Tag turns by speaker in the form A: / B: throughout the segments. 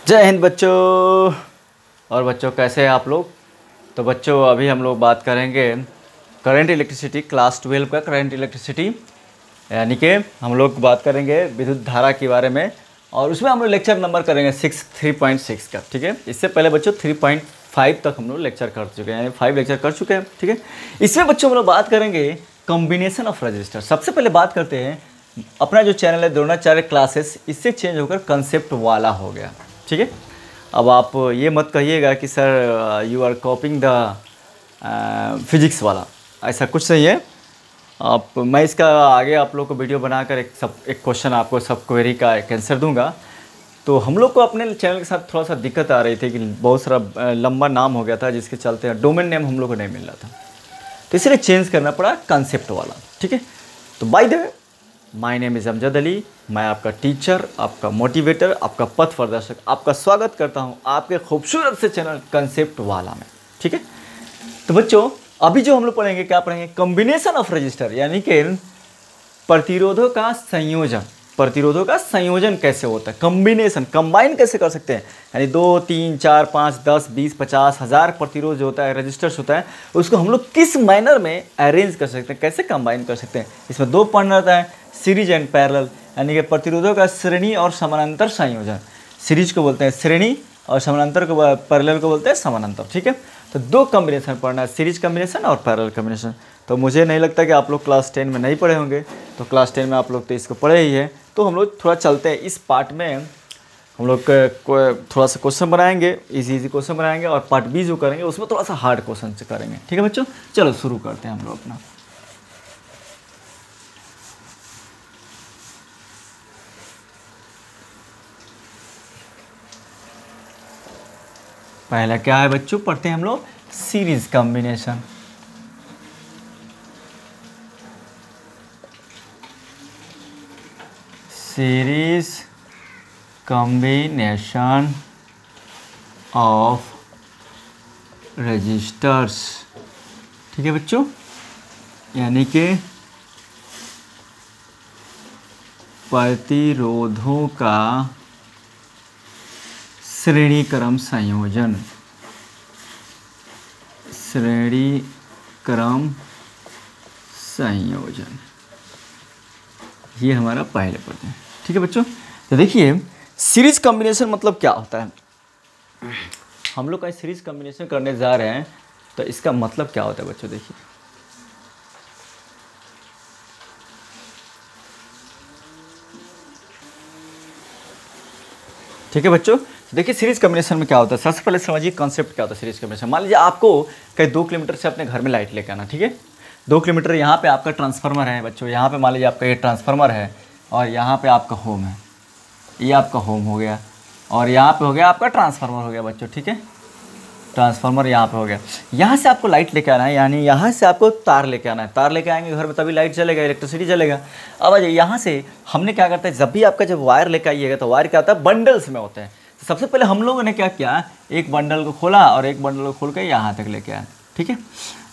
A: जय हिंद बच्चों। और बच्चों कैसे हैं आप लोग। तो बच्चों अभी हम लोग बात करेंगे करंट इलेक्ट्रिसिटी क्लास 12 का करंट इलेक्ट्रिसिटी, यानी कि हम लोग बात करेंगे विद्युत धारा के बारे में। और उसमें हम लोग लेक्चर नंबर करेंगे 3.6 का। ठीक है, इससे पहले बच्चों 3.5 तक हम लोग लेक्चर कर चुके हैं, यानी 5 लेक्चर कर चुके हैं। ठीक है, इसमें बच्चों हम लोग बात करेंगे कॉम्बिनेशन ऑफ रजिस्टर। सबसे पहले बात करते हैं, अपना जो चैनल है द्रोणाचार्य क्लासेस, इससे चेंज होकर कंसेप्ट वाला हो गया। ठीक है, अब आप ये मत कहिएगा कि sir you are copying the physics वाला, ऐसा कुछ नहीं है। आप मैं इसका आगे आप लोग को वीडियो बनाकर एक क्वेश्चन आपको सब क्वेरी का एक आंसर दूंगा। तो हम लोग को अपने चैनल के साथ थोड़ा सा दिक्कत आ रही थी कि बहुत सारा लंबा नाम हो गया था, जिसके चलते डोमेन नेम हम लोग को नहीं मिल रहा था, तो इसलिए चेंज करना पड़ा कंसेप्ट वाला। ठीक है, तो by the way my name is Amjad Ali, मैं आपका टीचर, आपका मोटिवेटर, आपका पथ प्रदर्शक, आपका स्वागत करता हूं आपके खूबसूरत से चैनल कंसेप्ट वाला में। ठीक है, तो बच्चों अभी जो हम लोग पढ़ेंगे, क्या पढ़ेंगे, कॉम्बिनेशन ऑफ रजिस्टर, यानी कि प्रतिरोधों का संयोजन। प्रतिरोधों का संयोजन कैसे होता है, कॉम्बिनेशन, कंबाइन कैसे कर सकते हैं, यानी 2, 3, 4, 5, 10, 20, 50, 1000 प्रतिरोध जो होता है, रजिस्टर्स होता है, उसको हम लोग किस मैनर में अरेंज कर सकते हैं, कैसे कंबाइन कर सकते हैं। इसमें दो पढ़ना रहता है, सीरीज एंड पैरेलल, यानी कि प्रतिरोधों का श्रेणी और समानांतर संयोजन। सीरीज को बोलते हैं श्रेणी और समानांतर को, पैरेलल को बोलते हैं समानांतर। ठीक है, तो दो कॉम्बिनेशन पढ़ना है, सीरीज कॉम्बिनेशन और पैरेलल कॉम्बिनेशन। तो मुझे नहीं लगता कि आप लोग क्लास 10 में नहीं पढ़े होंगे, तो क्लास 10 में आप लोग तो इसको पढ़े ही है। तो हम लोग थोड़ा चलते हैं इस पार्ट में, हम लोग थोड़ा सा क्वेश्चन बनाएंगे, इजी क्वेश्चन बनाएंगे, और पार्ट बी जो करेंगे उसमें थोड़ा सा हार्ड क्वेश्चन से करेंगे। ठीक है बच्चों, चलो शुरू करते हैं हम लोग अपना। पहला क्या है बच्चों, पढ़ते हैं हम लोग series combination. Series combination of resistors. ठीक है बच्चों, यानी कि प्रतिरोधों का श्रेणी क्रम संयोजन। श्रेणी क्रम संयोजन, ये हमारा पहले पढ़ते हैं। ठीक है बच्चों, तो देखिए सीरीज कॉम्बिनेशन मतलब क्या होता है। हम लोग का सीरीज कॉम्बिनेशन करने जा रहे हैं, तो इसका मतलब क्या होता है बच्चों, देखिए ठीक है बच्चों। देखिए सीरीज कॉम्बिनेशन में क्या होता है, सबसे पहले समझिए कॉन्सेप्ट क्या होता है सीरीज कॉम्बिनेशन। मान लीजिए आपको कहीं 2 किलोमीटर से अपने घर में लाइट लेकर आना। ठीक है, 2 किलोमीटर यहाँ पे आपका ट्रांसफार्मर है बच्चों, यहाँ पे मान लीजिए आपका ये ट्रांसफार्मर है, और यहाँ पे आपका होम है, ये आपका होम हो गया, और यहाँ पे हो गया आपका ट्रांसफार्मर हो गया बच्चों। ठीक है, ट्रांसफार्मर यहाँ पे हो गया। यहाँ से आपको लाइट लेके आना है, यानी यहाँ से आपको तार लेके आना है। तार लेके आएंगे घर में तभी लाइट चलेगा, इलेक्ट्रिसिटी चलेगा। अब यहाँ से हमने क्या करता है, जब भी आपका जब वायर लेके आइएगा तो वायर क्या होता है, बंडल्स में होते हैं। तो सबसे पहले हम लोगों ने क्या किया, एक बंडल को खोला और एक बंडल को खोल कर यहाँ तक लेके आया। ठीक है,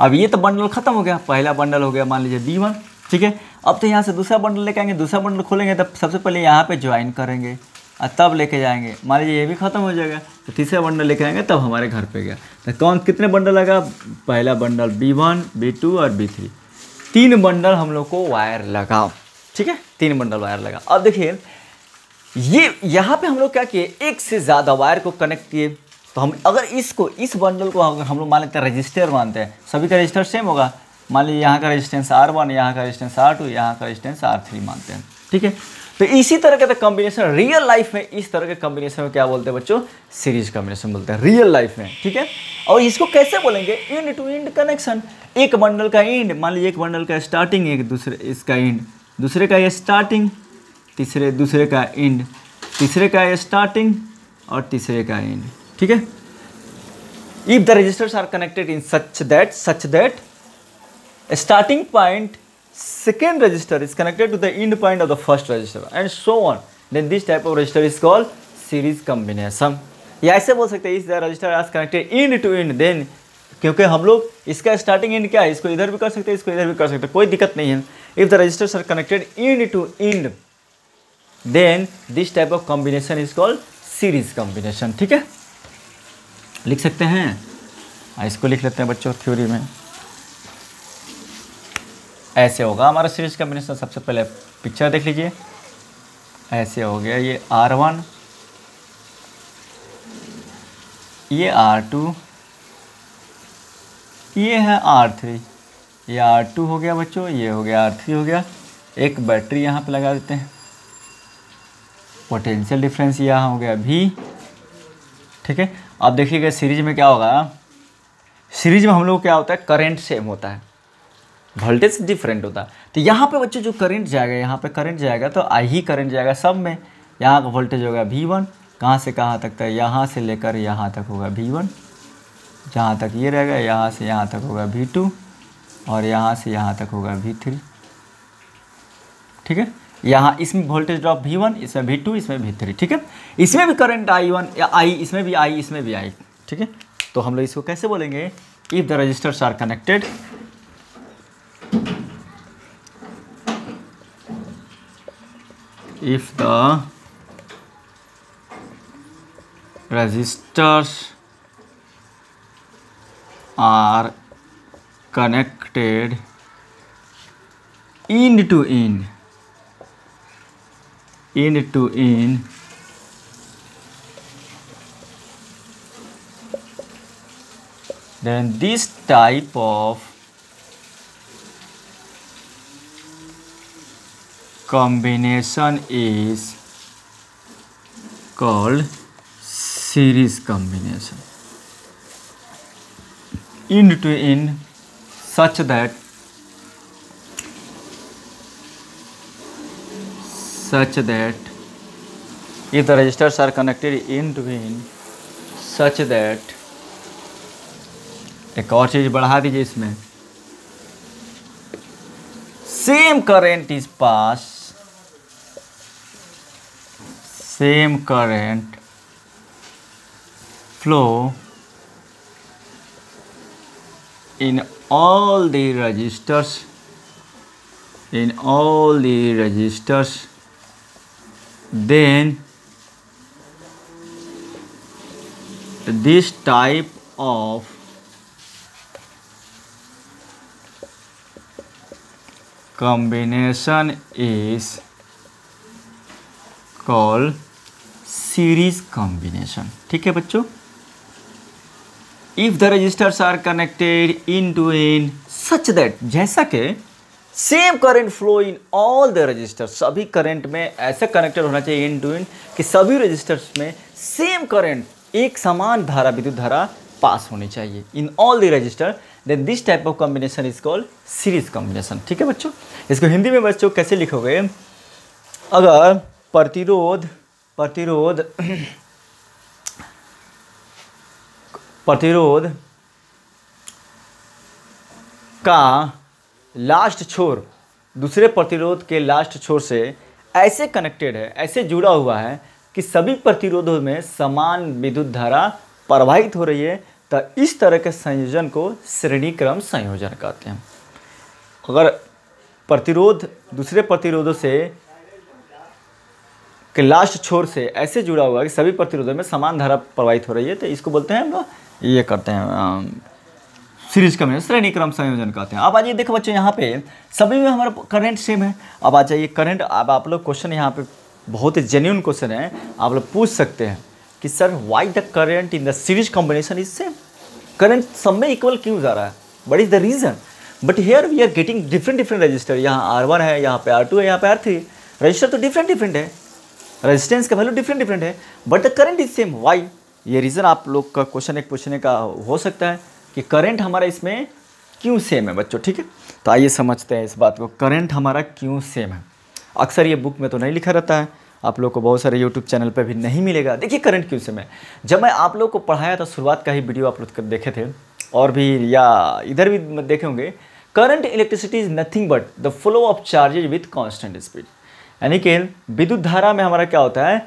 A: अब ये तो बंडल खत्म हो गया, पहला बंडल हो गया मान लीजिए B1। ठीक है, अब तो यहाँ से दूसरा बंडल लेके आएंगे, दूसरा बंडल खोलेंगे तब सबसे पहले यहाँ पे ज्वाइन करेंगे और तब लेके जाएंगे। मान लीजिए ये भी खत्म हो जाएगा, तो तीसरा बंडल लेके आएंगे, तब हमारे घर पे गया। तो कौन कितने बंडल लगा, पहला बंडल B1, B2 और B3, 3 बंडल हम लोग को वायर लगा। ठीक है, 3 बंडल वायर लगा। अब देखिए ये यहाँ पे हम लोग क्या किए, एक से ज़्यादा वायर को कनेक्ट किए। तो हम अगर इस बंडल को अगर हम लोग मान लेते हैं रजिस्टर मानते हैं, सभी का रजिस्टर सेम होगा। मान लीजिए यहाँ का रेजिस्टेंस R1, यहाँ का रेजिस्टेंस R2, यहाँ का रेजिस्टेंस R3 मानते हैं। ठीक है, तो इसी तरह का कॉम्बिनेशन रियल लाइफ में, इस तरह के कॉम्बिनेशन में क्या बोलते हैं बच्चों, सीरीज कॉम्बिनेशन बोलते हैं रियल लाइफ में। ठीक है, और इसको कैसे बोलेंगे, इंड टू इंड कनेक्शन। एक बंडल का इंड, मान लीजिए एक बंडल का स्टार्टिंग, एक दूसरे इसका इंड, दूसरे का ये स्टार्टिंग, दूसरे का इंड, तीसरे का स्टार्टिंग और तीसरे का एंड। ठीक है, if the resistors are connected in such that starting point second resistor is connected to the end point of the first resistor and so on, then this type of resistor is called series combination. या ऐसे बोल सकते हैं, इस the resistor are connected end to end, then क्योंकि हम लोग इसका स्टार्टिंग एंड क्या है, इसको इधर भी कर सकते हैं, इसको इधर भी कर सकते हैं, कोई दिक्कत नहीं है। If the resistors are connected end to end, then this type of combination is called series combination. ठीक है, लिख सकते हैं, इसको लिख लेते हैं बच्चों थ्योरी में। ऐसे होगा हमारा सीरीज कॉम्बिनेशन। सबसे पहले पिक्चर देख लीजिए, ऐसे हो गया, ये R1, ये R2, ये है R3, ये R2 हो गया बच्चों, ये हो गया R3 हो गया। एक बैटरी यहाँ पे लगा देते हैं, पोटेंशियल डिफरेंस यहाँ हो गया V। ठीक है, अब देखिएगा सीरीज में क्या होगा, सीरीज में हम लोग क्या होता है, करंट सेम होता है, वोल्टेज डिफरेंट होता है। तो यहाँ पे बच्चों जो करंट जाएगा, यहाँ पे करंट जाएगा तो आई ही करंट जाएगा सब में। यहाँ का वोल्टेज होगा V1, कहाँ से कहाँ तक है, यहाँ से लेकर यहाँ तक होगा V1, जहाँ तक ये रहेगा, यहाँ से यहाँ तक होगा V2, और यहाँ से यहाँ तक होगा V3। ठीक है, यहाँ इसमें वोल्टेज ड्रॉप V1, इसमें V2, इसमें V3। ठीक है, इसमें भी करंट I1 या I, इसमें भी I, इसमें भी I। ठीक है, तो हम लोग इसको कैसे बोलेंगे, if the resistors are connected, if the resistors are connected end to end, then this type of combination is called series combination. End to end, such that if the resistors are connected end to end, such that, एक और चीज बढ़ा दीजिए इसमें, same current is passed, same current flow in all the resistors, then this type of combination is called series combination. ठीक है बच्चों, if the resistors are connected end to end such that, जैसा कि same current flow in all the resistors, सभी current में ऐसा connected होना चाहिए एंड टू एंड कि सभी रजिस्टर्स में सेम करंट, एक समान धारा, विद्युत धारा पास होनी चाहिए in all the resistor, then this type of combination is called series combination. ठीक है बच्चों, इसको हिंदी में बच्चों कैसे लिखोगे, अगर प्रतिरोध का लास्ट छोर दूसरे प्रतिरोध के लास्ट छोर से ऐसे कनेक्टेड है, ऐसे जुड़ा हुआ है कि सभी प्रतिरोधों में समान विद्युत धारा प्रवाहित हो रही है, तो इस तरह के संयोजन को श्रेणी क्रम संयोजन कहते हैं। अगर प्रतिरोध दूसरे प्रतिरोधों से के लास्ट छोर से ऐसे जुड़ा हुआ है कि सभी प्रतिरोधों में समान धारा प्रवाहित हो रही है, तो इसको बोलते हैं हम लोग, ये करते हैं सीरीज कॉम्बिनेशन, श्रेणी क्रम संयोजन कहते हैं। अब आइए देखो बच्चों, यहाँ पे सभी में हमारा करंट सेम है। अब आ जाइए करंट, अब आप लोग क्वेश्चन यहाँ पे बहुत ही जेन्युइन क्वेश्चन है, आप लोग पूछ सकते हैं कि sir why the current in the series combination is same, current सब में इक्वल क्यों जा रहा है, what is the reason, but here we are getting different resistor, यहाँ R1 है, यहाँ पे R2 है, यहाँ पे R3, रजिस्टर तो डिफरेंट है, रेजिस्टेंस का वैल्यू डिफरेंट है, but the current is same, why. ये रीज़न आप लोग का क्वेश्चन एक पूछने का हो सकता है कि करंट हमारा इसमें क्यों सेम है बच्चों। ठीक है, तो आइए समझते हैं इस बात को, करंट हमारा क्यों सेम है। अक्सर ये बुक में तो नहीं लिखा रहता है, आप लोग को बहुत सारे यूट्यूब चैनल पे भी नहीं मिलेगा। देखिए करंट क्यों सेम है, जब मैं आप लोग को पढ़ाया था शुरुआत का ही वीडियो आप लोग देखे थे और भी या इधर भी देखे होंगे, current electricity is nothing but the flow of charges with constant speed, यानी कि विद्युत धारा में हमारा क्या होता है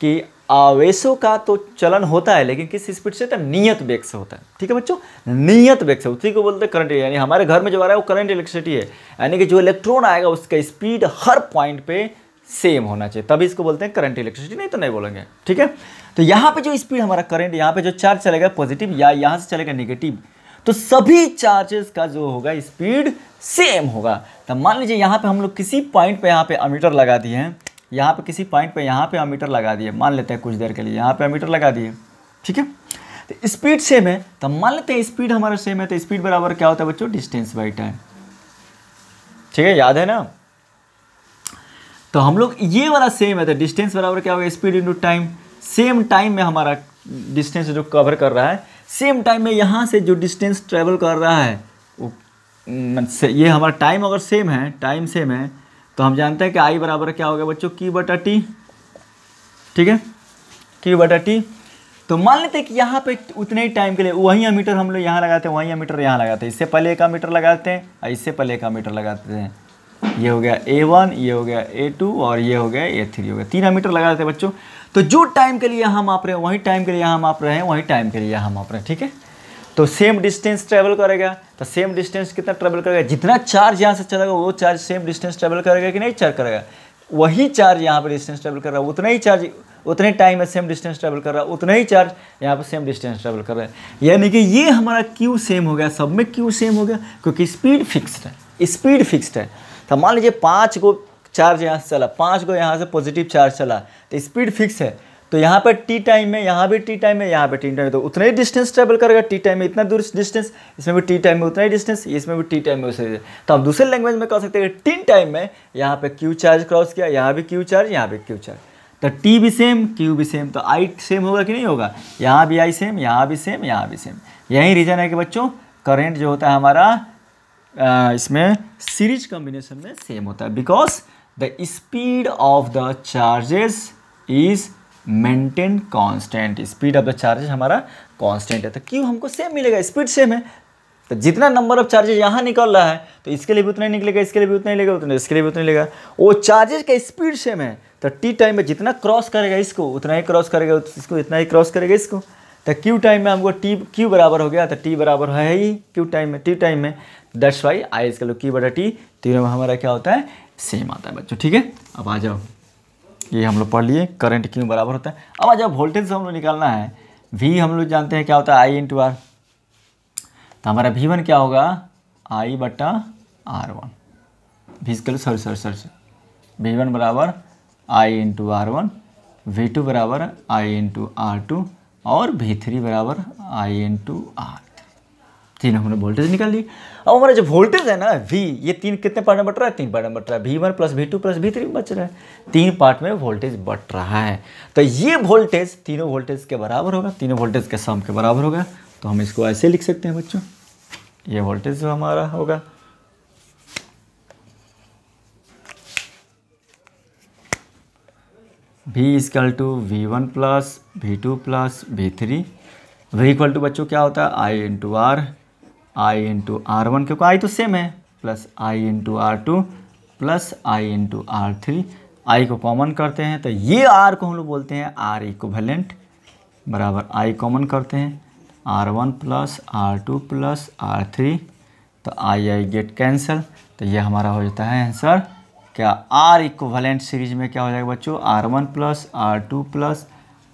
A: कि आवेशों का तो चलन होता है, लेकिन किस स्पीड से, तो नियत वेग से होता है। ठीक है बच्चों, नियत वेग से, उसी को बोलते हैं करंट, यानी हमारे घर में जो आ रहा है वो करंट इलेक्ट्रिसिटी है, यानी कि जो इलेक्ट्रॉन आएगा उसका स्पीड हर पॉइंट पे सेम होना चाहिए, तभी इसको बोलते हैं करंट इलेक्ट्रिसिटी, नहीं तो नहीं बोलेंगे, ठीक है। तो यहाँ पे जो स्पीड हमारा करंट, यहाँ पे जो चार्ज चलेगा पॉजिटिव या यहाँ से चलेगा नेगेटिव, तो सभी चार्जेस का जो होगा स्पीड सेम होगा। तो मान लीजिए यहाँ पे हम लोग किसी पॉइंट पे यहाँ पे अमीटर लगा दिए हैं, यहाँ पे किसी पॉइंट पे यहाँ पे अमीटर लगा दिए, मान लेते हैं कुछ देर के लिए यहाँ पे अमीटर लगा दिए, ठीक है। तो स्पीड सेम है, तो मान लेते हैं स्पीड हमारा सेम है, तो स्पीड बराबर क्या होता है बच्चों, डिस्टेंस बाई टाइम, ठीक है, याद है ना। तो हम लोग ये वाला सेम है, तो डिस्टेंस बराबर क्या होगा, speed into time. Same time में हमारा डिस्टेंस जो कवर कर रहा है, सेम टाइम में यहाँ से जो डिस्टेंस ट्रेवल कर रहा है ये हमारा टाइम अगर सेम है, टाइम सेम है, तो हम जानते हैं कि आई बराबर क्या होगा बच्चों, Q बटा टी, ठीक है, Q बटा टी। तो मान लेते हैं कि यहाँ पे उतने ही टाइम के लिए वही अमीटर हम लोग यहाँ लगाते हैं, वही अमीटर यहाँ लगाते हैं, इससे पहले एक अमीटर लगाते हैं और इससे पहले एक अमीटर लगाते हैं। ये हो गया A1, ये हो गया A2 और ये हो गया A3 हो गया, 3 अमीटर लगा देते हैं बच्चों। तो जो टाइम के लिए यहाँ माप रहे हैं वही टाइम के लिए यहाँ माप रहे हैं, वही टाइम के लिए यहाँ माप रहे हैं, ठीक है। तो सेम डिस्टेंस ट्रेवल करेगा, तो सेम डिस्टेंस कितना ट्रेवल करेगा, जितना चार्ज यहाँ से चलेगा वो चार्ज सेम डिस्टेंस ट्रेवल करेगा कि नहीं चार्ज करेगा, वही चार्ज यहाँ पर डिस्टेंस ट्रेवल कर रहा है, उतना ही चार्ज उतने टाइम में सेम डिस्टेंस ट्रेवल कर रहा है, उतना ही चार्ज यहाँ पर सेम डिस्टेंस ट्रेवल कर रहा है। यानी कि ये हमारा Q सेम हो गया, सब में Q सेम हो गया, क्योंकि स्पीड फिक्स्ड है, स्पीड फिक्स्ड है। तो मान लीजिए 5 गो चार्ज यहाँ से चला, 5 गो यहाँ से पॉजिटिव चार्ज चला, तो स्पीड फिक्स है। तो यहाँ पर टी टाइम में, यहाँ भी टी टाइम में, यहाँ पे टी टाइम में, तो उतना ही डिस्टेंस ट्रेवल करेगा, टी टाइम में इतना दूर डिस्टेंस, इसमें भी टी टाइम में उतना ही डिस्टेंस, इसमें भी टी टाइम में उसे। तो हम दूसरे लैंग्वेज में कह सकते हैं कि टी टाइम में यहाँ पे Q चार्ज क्रॉस किया, यहाँ भी Q चार्ज, यहाँ भी Q चार्ज, तो टी भी सेम, Q भी सेम, तो आई सेम होगा कि नहीं होगा, यहाँ भी आई सेम, यहाँ भी सेम, यहाँ भी सेम। यही रीज़न है कि बच्चों करंट जो होता है हमारा इसमें सीरीज कॉम्बिनेशन में सेम होता है, because the speed of the charges is maintain constant, speed of the charges हमारा कांस्टेंट है। तो क्यों हमको सेम मिलेगा, स्पीड सेम है, तो जितना नंबर ऑफ चार्जेस यहाँ निकल रहा है तो इसके लिए भी उतना ही निकलेगा, इसके लिए भी उतना ही लेगा, उतना इसके लिए भी उतना ही लेगा। वो चार्जेस का स्पीड सेम है, तो टी टाइम में जितना क्रॉस करेगा इसको उतना ही क्रॉस करेगा, इसको इतना ही क्रॉस करेगा इसको। तो Q टाइम में हमको Q बराबर हो गया, तो T बराबर है ही Q टाइम में, T टाइम में, दैट्स वाई आई इसका Q बटा T, तीनों में हमारा क्या होता है, सेम आता है बच्चों, ठीक है। अब आ जाओ, ये हम लोग पढ़ लिए करंट Q बराबर होता है। अब आ जाओ वोल्टेज हम लोग निकालना है, V हम लोग जानते हैं क्या होता है, I इंटू R। तो हमारा V1 क्या होगा, I बटा R1, V1 बराबर I इंटू R1, V2 बराबर I इंटू R2 और V3 बराबर I इंटू R3। तीन हमने वोल्टेज निकाल ली। अब हमारा जो वोल्टेज है ना V, ये तीन कितने पार्ट में बट रहा है, 3 पार्ट में बट रहा है, V1 plus V2 plus V3 बच रहा है, 3 पार्ट में वोल्टेज बट रहा है। तो ये वोल्टेज तीनों वोल्टेज के बराबर होगा, तीनों वोल्टेज के सम के बराबर होगा। तो हम इसको ऐसे लिख सकते हैं बच्चों, ये वोल्टेज जो हमारा होगा V equal to V1 plus V2 plus V3, V equal to बच्चों क्या होता है, I into R, I into R1 क्योंकि I तो सेम है, plus I into R2 plus I into R3, I को कॉमन करते हैं तो ये R को हम लोग बोलते हैं R इक्विवेलेंट, बराबर I कॉमन करते हैं R1 plus R2 plus R3, तो I गेट कैंसल, तो ये हमारा हो जाता है आंसर क्या, R इक्विवेलेंट सीरीज में क्या हो जाएगा बच्चों, R1 plus R2 plus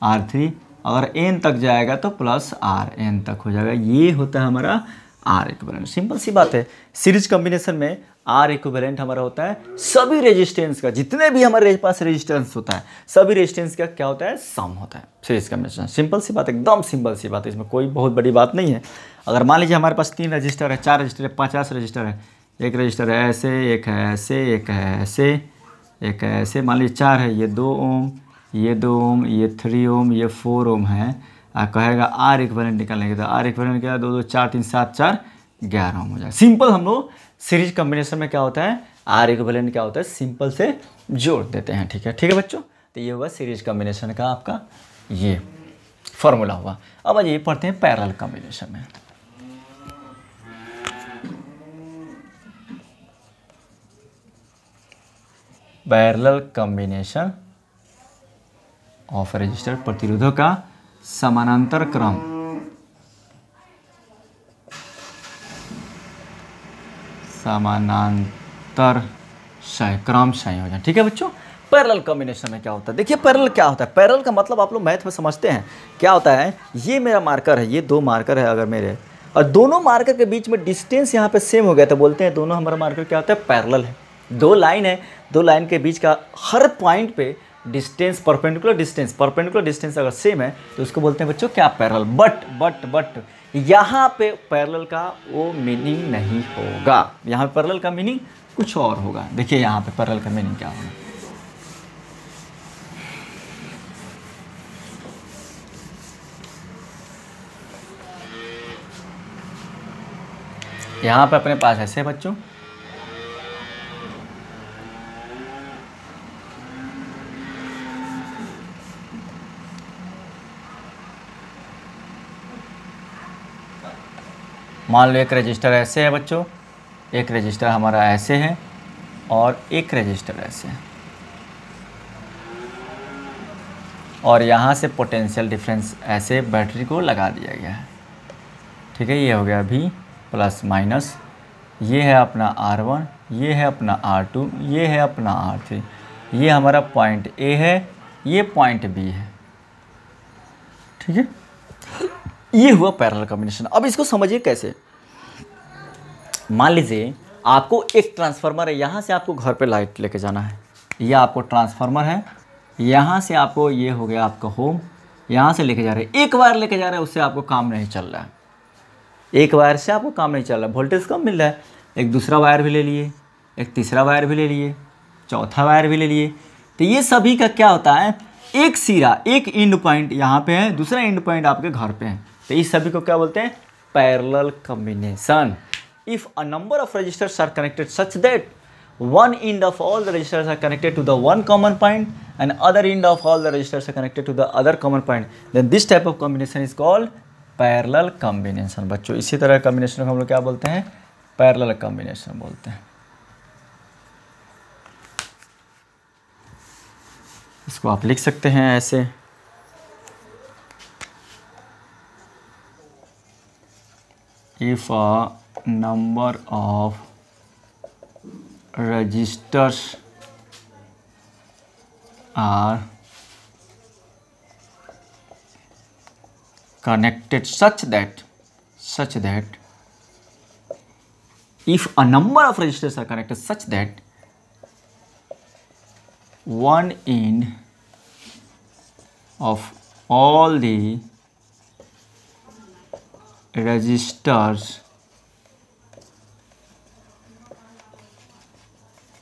A: R3, अगर n तक जाएगा तो प्लस R n तक हो जाएगा, ये होता है हमारा R इक्विवेलेंट। सिंपल सी बात है, सीरीज कॉम्बिनेशन में R इक्विवेलेंट हमारा होता है सभी रेजिस्टेंस का, जितने भी हमारे पास रेजिस्टेंस होता है सभी रेजिस्टेंस का क्या होता है, सम होता है सीरीज कॉम्बिनेशन। सिंपल सी बात, एकदम सिंपल सी बात है, इसमें कोई बहुत बड़ी बात नहीं है। अगर मान लीजिए हमारे पास 3 रजिस्टर है, 4 रजिस्टर है, 50 रजिस्टर है, एक रजिस्टर है ऐसे, एक है ऐसे, एक है ऐसे, एक है ऐसे, मान लीजिए 4 है, ये 2 ओम, ये 2 ओम, ये 3 ओम, ये 4 ओम है, कहेगा R इक्विवेलेंट निकालने के, तो R इक्विवेलेंट क्या है, 2 2 4 3 7 4 11 ओम हो जाएगा। सिंपल हम लोग सीरीज कॉम्बिनेशन में क्या होता है, R इक्विवेलेंट क्या होता है, सिंपल से जोड़ देते हैं, ठीक है बच्चों। तो ये हुआ सीरीज कॉम्बिनेशन का आपका ये फॉर्मूला हुआ। अब ये पढ़ते हैं पैरेलल कॉम्बिनेशन में। पैरेलल कॉम्बिनेशन ऑफ रजिस्टर, प्रतिरोधों का समानांतर क्रम, समानांतर क्रम सही हो जाए, ठीक है बच्चों। पैरेलल कॉम्बिनेशन में क्या होता है, देखिए पैरेलल क्या होता है। पैरेलल का मतलब आप लोग मैथ में समझते हैं क्या होता है। ये मेरा मार्कर है, ये 2 मार्कर है अगर मेरे, और दोनों मार्कर के बीच में डिस्टेंस यहाँ पे सेम हो गया तो बोलते हैं दोनों हमारा मार्कर क्या होता है, पैरेलल है। 2 लाइन है, 2 लाइन के बीच का हर पॉइंट पे डिस्टेंस, परपेंडिकुलर डिस्टेंस अगर सेम है तो उसको बोलते हैं बच्चों क्या, पैरेलल। बट यहाँ पे पैरेलल का वो मीनिंग नहीं होगा, यहाँ पे पैरेलल का मीनिंग कुछ और होगा। देखिए यहाँ पे पैरेलल का मीनिंग क्या होगा। यहाँ पे अपने पास ऐसे बच्चों, मान लो एक रजिस्टर ऐसे है बच्चों, एक रजिस्टर हमारा ऐसे है और एक रजिस्टर ऐसे है, और यहाँ से पोटेंशियल डिफरेंस ऐसे बैटरी को लगा दिया गया है। ठीक है, ये हो गया V प्लस माइनस, ये है अपना R1, ये है अपना R2, ये है अपना R3, ये हमारा पॉइंट A है, ये पॉइंट B है। ठीक है, ये हुआ पैरेलल कॉम्बिनेशन। अब इसको समझिए कैसे। मान लीजिए आपको एक ट्रांसफार्मर है, यहाँ से आपको घर पे लाइट लेके जाना है, ये आपको ट्रांसफार्मर है, यहाँ से आपको ये हो गया आपका होम, यहाँ से लेके जा रहे हैं, एक वायर लेके जा रहे हैं, उससे आपको काम नहीं चल रहा है, एक वायर से आपको काम नहीं चल रहा है, वोल्टेज कम मिल रहा है। एक दूसरा वायर भी ले लिए, एक तीसरा वायर भी ले लिए, चौथा वायर भी ले लिए, तो ये सभी का क्या होता है, एक सिरा, एक एंड पॉइंट यहाँ पे है, दूसरा एंड पॉइंट आपके घर पे है, तो इस सभी को क्या बोलते हैं, parallel combination. If a number of resistors are connected such that one end of all the registers are connected to the one common point and other end of all the registers are connected to the other common point, then this type of combination is called parallel combination। बच्चों इसी तरह combination को हम लोग क्या बोलते हैं, parallel combination बोलते हैं। इसको आप लिख सकते हैं ऐसे, if a number of registers are connected such that if a number of registers are connected such that one end of all the registers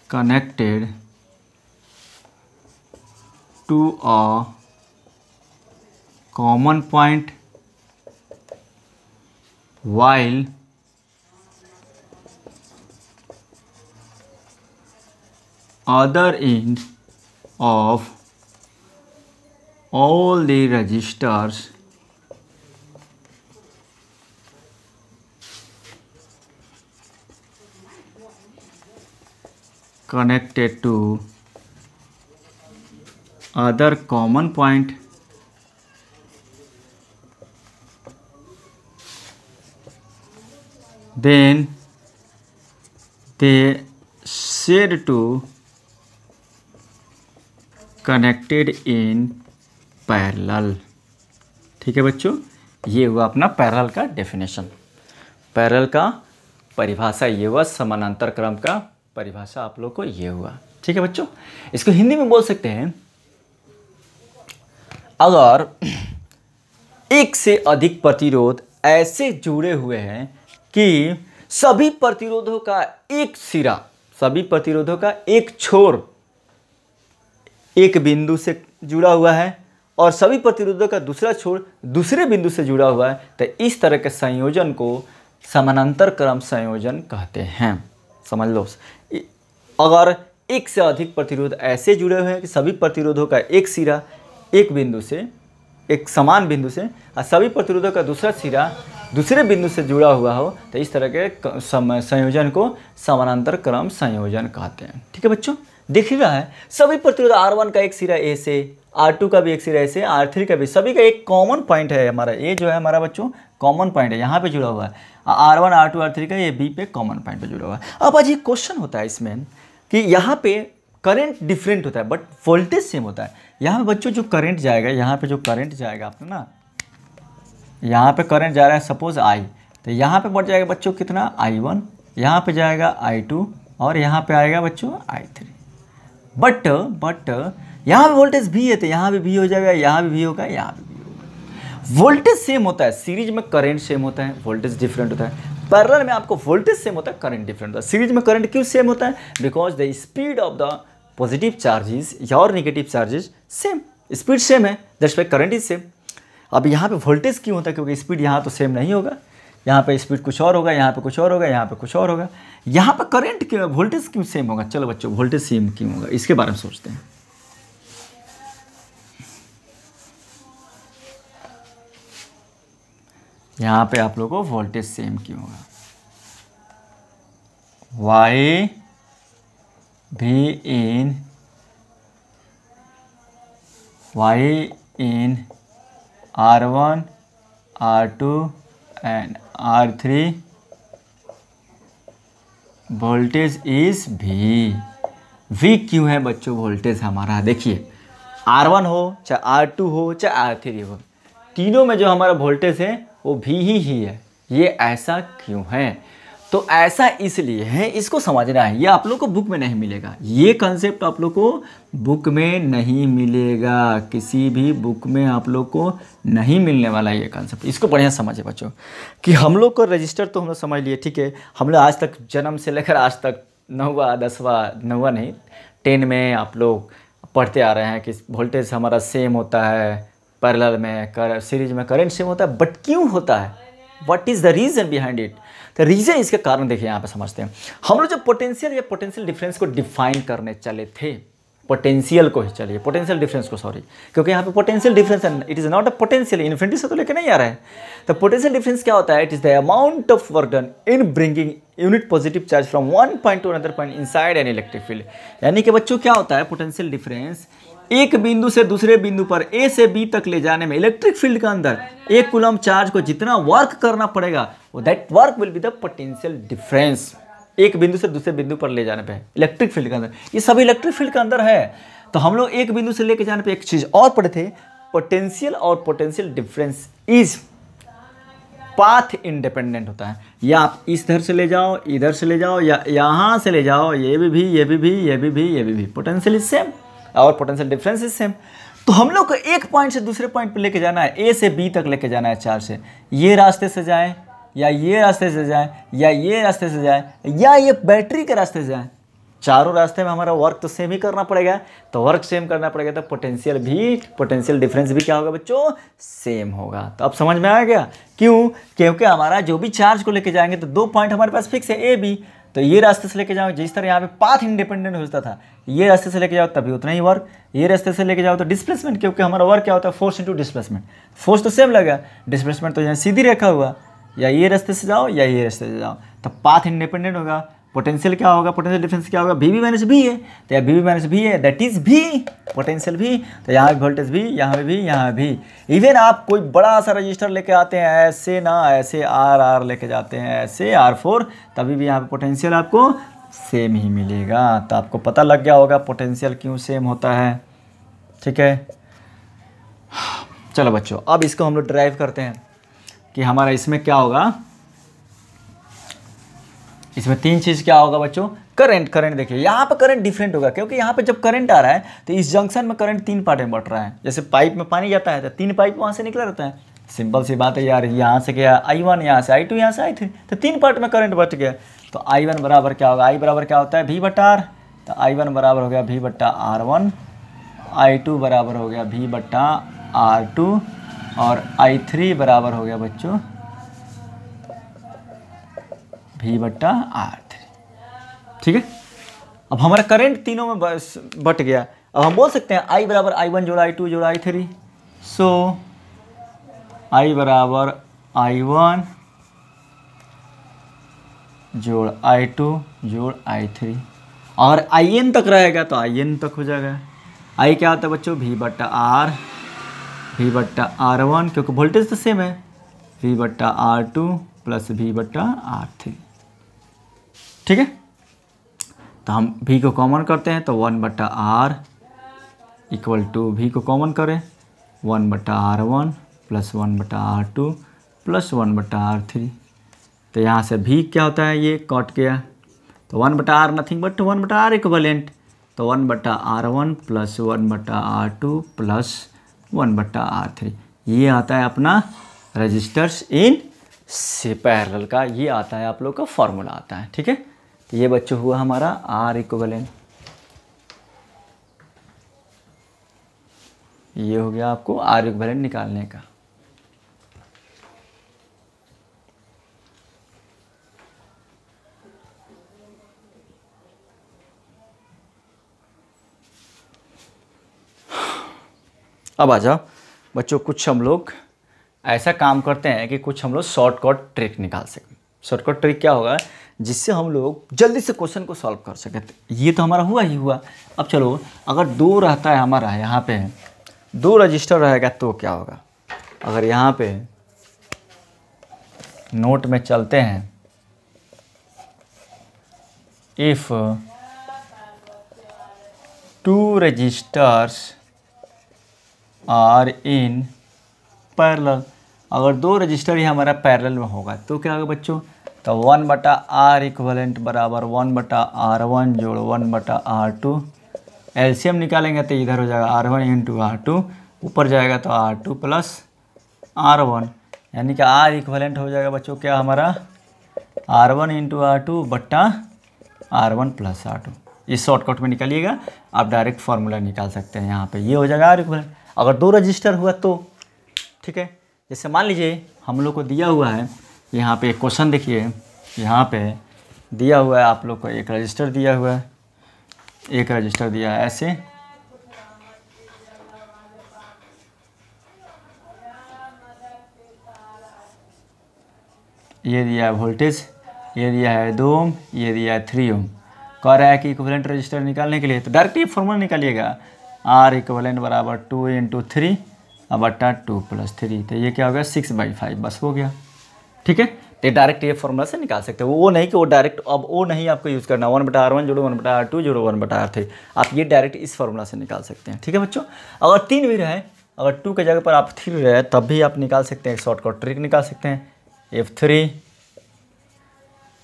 A: connected to a common point while other end of all the registers connected to other common point then they said to connected in parallel। ठीक है बच्चों, ये हुआ अपना parallel का definition, parallel का परिभाषा ये हुआ, समानांतर क्रम का परिभाषा आप लोग को ये हुआ। ठीक है बच्चों, इसको हिंदी में बोल सकते हैं, अगर एक से अधिक प्रतिरोध ऐसे जुड़े हुए हैं कि सभी प्रतिरोधों का एक सिरा, सभी प्रतिरोधों का एक छोर एक बिंदु से जुड़ा हुआ है और सभी प्रतिरोधों का दूसरा छोर दूसरे बिंदु से जुड़ा हुआ है, तो इस तरह के संयोजन को समानांतर क्रम संयोजन कहते हैं। समझ लो, अगर एक से अधिक प्रतिरोध ऐसे जुड़े हुए हैं कि सभी प्रतिरोधों का एक सिरा एक बिंदु से, एक समान बिंदु से, और सभी प्रतिरोधों का दूसरा सिरा दूसरे बिंदु से जुड़ा हुआ हो, तो इस तरह के संयोजन को समानांतर क्रम संयोजन कहते हैं। ठीक है बच्चों, दिख रहा है सभी प्रतिरोध R1 का एक सिरा ए से, R2 का भी एक सिरा ए से, R3 का भी, सभी का एक कॉमन पॉइंट है हमारा, ये जो है हमारा बच्चों कॉमन पॉइंट है, यहाँ पे जुड़ा हुआ है, R1 R2 R3 का ये B पे कॉमन पॉइंट पे जुड़ा हुआ है। अब आज ये क्वेश्चन होता है इसमें कि यहाँ पे करंट डिफरेंट होता है बट वोल्टेज सेम होता है। यहाँ पे बच्चों जो करंट जाएगा, यहाँ पे जो करंट जाएगा आपने ना, यहाँ पे करंट जा रहा है सपोज आई, तो यहाँ पे बढ़ जाएगा बच्चों कितना I1, यहाँ पे जाएगा I2 और यहाँ पे आएगा बच्चों I3। बट यहाँ पे वोल्टेज भी है तो यहाँ भी हो जाएगा, यहाँ भी होगा, यहाँ भी होगा। वोल्टेज सेम होता है, सीरीज में करंट सेम होता है, वोल्टेज डिफरेंट होता है। पैरेलल में आपको वोल्टेज सेम होता है, करंट डिफरेंट होता है। सीरीज में करंट क्यों सेम होता है? Because the speed of the positive charges और negative charges same, speed same है, that's why current is same. अब यहाँ पे वोल्टेज क्यों होता है? क्योंकि स्पीड यहाँ तो सेम नहीं होगा, यहाँ पे स्पीड कुछ और होगा, यहाँ पे कुछ और होगा, यहाँ पे कुछ और होगा। यहाँ पे करंट क्यों, वोल्टेज क्यों सेम होगा? चलो बच्चों वोल्टेज सेम क्यों होगा इसके बारे में सोचते हैं। यहाँ पे आप लोगों को वोल्टेज सेम क्यों होगा? वाई भी इन R1 R2 and R3 voltage is V क्यों है बच्चों वोल्टेज हमारा? देखिए R1 हो चाहे R2 हो चाहे R3 हो, तीनों में जो हमारा वोल्टेज है वो V ही है। ये ऐसा क्यों है? तो ऐसा इसलिए है, इसको समझना है। ये आप लोग को बुक में नहीं मिलेगा, ये कंसेप्ट आप लोग को बुक में नहीं मिलेगा, किसी भी बुक में आप लोग को नहीं मिलने वाला ये कंसेप्ट। इसको बढ़िया समझे बच्चों कि हम लोग को रजिस्टर तो हम लोग समझ लिए, ठीक है। हम लोग आज तक जन्म से लेकर आज तक 9वां 10वां 9वां नहीं 10 में आप लोग पढ़ते आ रहे हैं कि वोल्टेज हमारा सेम होता है, पैरेलल में सीरीज में करंट सेम होता है। बट क्यों होता है? What is the reason behind it? तो रीज़न इसके कारण देखिए यहाँ पे समझते हैं। हम लोग जब पोटेंशियल या पोटेंशियल डिफरेंस को डिफाइन करने चले थे, पोटेंशियल को ही चलिए, पोटेंशियल डिफरेंस को, सॉरी, क्योंकि यहाँ पे पोटेंशियल डिफरेंस है, it is not a potential, infinity से तो लेके नहीं आ रहा है। तो पोटेंशियल डिफरेंस क्या होता है? It is the amount of work done in bringing unit positive charge from one point two another point inside an electric field. यानी कि बच्चों क्या होता है पोटेंशियल डिफरेंस? एक बिंदु से दूसरे बिंदु पर A से B तक ले जाने में इलेक्ट्रिक फील्ड के अंदर एक कूलम चार्ज को जितना वर्क करना पड़ेगा, that work will be the potential difference. एक बिंदु से दूसरे बिंदु पर ले जाने पे इलेक्ट्रिक फील्ड के अंदर, ये सब इलेक्ट्रिक फील्ड के अंदर है। तो हम लोग एक बिंदु से लेके जाने पे एक चीज और पढ़े थे, पोटेंशियल और potential difference is path independent होता है। या आप इधर से ले जाओ, इधर से ले जाओ, या यहाँ से ले जाओ, ये भी पोटेंशियल इज सेम और पोटेंशियल डिफरेंस इज सेम। तो हम लोग को एक पॉइंट से दूसरे पॉइंट पे लेके जाना है, A से B तक लेके जाना है चार्ज से। ये रास्ते से जाए या ये रास्ते से जाए या ये रास्ते से जाए या ये बैटरी के रास्ते से जाए, चारों रास्ते में हमारा वर्क तो सेम ही करना पड़ेगा। तो वर्क सेम करना पड़ेगा तो पोटेंशियल डिफरेंस भी क्या होगा बच्चों? सेम होगा। तो अब समझ में आ गया क्यों? क्योंकि हमारा जो भी चार्ज को लेके जाएंगे तो 2 पॉइंट हमारे पास फिक्स है, A B। तो ये रास्ते से लेके जाओ, जिस तरह यहाँ पे पाथ इंडिपेंडेंट होता था, ये रास्ते से लेके जाओ तभी उतना ही वर्क, ये रास्ते से लेके जाओ तो डिस्प्लेसमेंट, क्योंकि हमारा वर्क क्या होता है? Force into displacement. फोर्स तो सेम लगा, डिस्प्लेसमेंट तो यहाँ सीधी रेखा हुआ, या ये रास्ते से जाओ या ये रास्ते से जाओ, तो पाथ इंडिपेंडेंट होगा। पोटेंशियल क्या होगा? पोटेंशियल डिफरेंस क्या होगा? V माइनस भी है, तो यहाँ V माइनस भी है, दैट इज V पोटेंशियल भी। तो यहाँ वोल्टेज भी, यहाँ भी, यहाँ भी। इवन आप कोई बड़ा सा रजिस्टर लेके आते हैं, ऐसे ना ऐसे R लेके जाते हैं, ऐसे R4, तभी भी यहाँ पे पोटेंशियल आपको सेम ही मिलेगा। तो आपको पता लग गया होगा पोटेंशियल क्यों सेम होता है, ठीक है। चलो बच्चों अब इसको हम लोग ड्राइव करते हैं कि हमारा इसमें क्या होगा। इसमें 3 चीज़ क्या होगा बच्चों? करंट देखिए यहाँ पे करंट डिफरेंट होगा, क्योंकि यहाँ पे जब करंट आ रहा है तो इस जंक्शन में करंट 3 पार्ट में बढ़ रहा है। जैसे पाइप में पानी जाता है तो 3 पाइप वहाँ से निकला रहता है, सिंपल सी बात है यार। यहाँ से क्या I1, यहाँ से I2, यहाँ से I3, तो 3 पार्ट में करंट बढ़ गया। तो I1 बराबर क्या होगा? I बराबर क्या होता है? V/R। तो I1 बराबर हो गया V/R1, I2 बराबर हो गया V/R2 और I3 बराबर हो गया बच्चों V/R3, ठीक है। अब हमारा करंट तीनों में बट गया। अब हम बोल सकते हैं I बराबर I1 जोड़ I2 जोड़ I3। सो I बराबर I1 जोड़ I2 जोड़ I3, और IN तक रहेगा तो IN तक हो जाएगा। I क्या होता है बच्चों? V/R1, क्योंकि वोल्टेज तो सेम है, V/R2 प्लस V/R3, ठीक है। तो हम भी को कॉमन करते हैं तो 1/r इक्वल टू भी को कॉमन करें 1/r1 plus 1/r2 plus 1/r3। तो यहाँ से भी क्या होता है, ये कट गया तो 1/r nothing but 1/r equivalent, तो 1/r1 plus 1/r2 plus 1/r3। ये आता है अपना रजिस्टर्स इन पैरेलल का, ये आता है आप लोग का फॉर्मूला आता है। ठीक है, तो ये बच्चों हुआ हमारा R इक्वलेंट, ये हो गया आपको R इक्वलेंट निकालने का। अब आ जाओ बच्चों, कुछ हम लोग ऐसा काम करते हैं कि कुछ हम लोग शॉर्टकट ट्रिक निकाल सकें। शॉर्टकट ट्रिक क्या होगा, जिससे हम लोग जल्दी से क्वेश्चन को सॉल्व कर सकें। ये तो हमारा हुआ ही हुआ। अब चलो, अगर 2 रहता है हमारा, यहाँ पे 2 रजिस्टर रहेगा तो क्या होगा। अगर यहाँ पे नोट में चलते हैं, if 2 resistors are in parallel, अगर 2 रजिस्टर ही हमारा पैरेलल में होगा तो क्या होगा बच्चों, तो 1/r इक्वलेंट बराबर 1/r1 जोड़ 1/r2। एलसीएम निकालेंगे तो इधर हो जाएगा r1 इंटू r2, ऊपर जाएगा तो r2 प्लस r1, यानी कि r इक्वलेंट हो जाएगा बच्चों क्या हमारा r1 इंटू r2 बट्टा r1 प्लस r2। इस शॉर्टकट में निकालिएगा, आप डायरेक्ट फार्मूला निकाल सकते हैं। यहाँ पे ये हो जाएगा r इक्वलेंट अगर 2 रजिस्टर हुआ तो। ठीक है, जैसे मान लीजिए हम लोग को दिया हुआ है, यहाँ पे एक क्वेश्चन देखिए, यहाँ पे दिया हुआ है आप लोग को एक रजिस्टर दिया हुआ है, एक रजिस्टर दिया है ऐसे, ये दिया है वोल्टेज, ये दिया है 2 ओम, ये दिया है 3 ओम। कह रहा है कि इक्विवेलेंट रजिस्टर निकालने के लिए तो डायरेक्ट ये फॉर्मूला निकालिएगा, R इक्विवेलेंट बराबर 2 इंटू 3 बट्टा 2 प्लस 3, तो ये क्या हो गया 6/5, बस हो गया। ठीक है, तो डायरेक्ट ये फॉर्मूला से निकाल सकते हो। वो नहीं कि वो डायरेक्ट, अब वो नहीं आपको यूज़ करना 1/r1 जोड़ो 1/r2 जोड़ो 1/r3, आप ये डायरेक्ट इस फॉर्मूला से निकाल सकते हैं। ठीक है बच्चों, अगर 3 भी रहे, अगर 2 के जगह पर आप 3 रहे तब भी आप निकाल सकते हैं, एक शॉर्टकट ट्रिक निकाल सकते हैं। If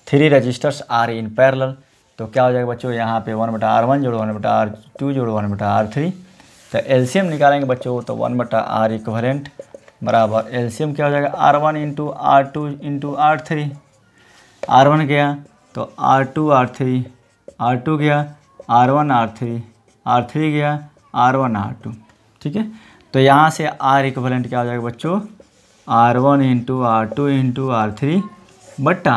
A: 3 resistors are in parallel, तो क्या हो जाएगा बच्चों, यहाँ पे 1/r1 जोड़ो 1/r2 जोड़ो 1/r3, तो एलसीएम निकालेंगे बच्चों तो 1/r इक्विवेलेंट बराबर एलसीएम क्या हो जाएगा r1 into r2 into r3, r1 गया तो r2 r3, r2 गया r1 r3, r3 गया r1 r2। ठीक है, तो यहाँ से r इक्विवेलेंट क्या हो जाएगा बच्चों, r1 into r2 into r3 बट्टा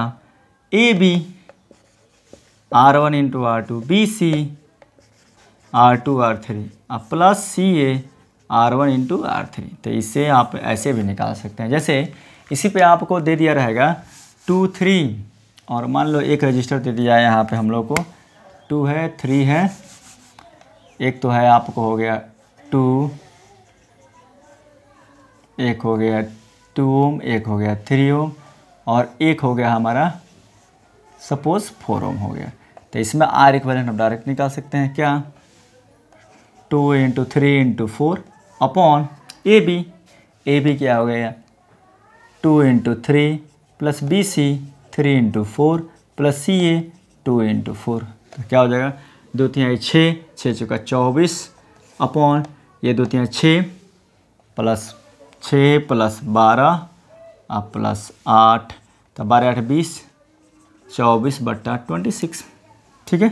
A: A B r1 into r2 B C r2 r3 plus C A r1 into r3। तो इससे आप ऐसे भी निकाल सकते हैं, जैसे इसी पे आपको दे दिया रहेगा 2 3, और मान लो एक रजिस्टर दे दिया है यहाँ पे हम लोग को, 2 है 3 है, एक तो है आपको हो गया 2, एक हो गया 2 ओम, एक हो गया 3 ओम, और एक हो गया हमारा सपोज 4 ओम हो गया। तो इसमें R इक्विवेलेंट हम डायरेक्ट निकाल सकते हैं, क्या 2 into 3 into 4 upon A B क्या हो गया 2 into 3 plus B C 3 into 4 plus C A 2 into 4, तो क्या हो जाएगा 2 3 6, 6 चौका 24 अपॉन ये 2 3 6 प्लस 6 प्लस 12 प्लस 8, तो 12 8 20, 24/26। ठीक है,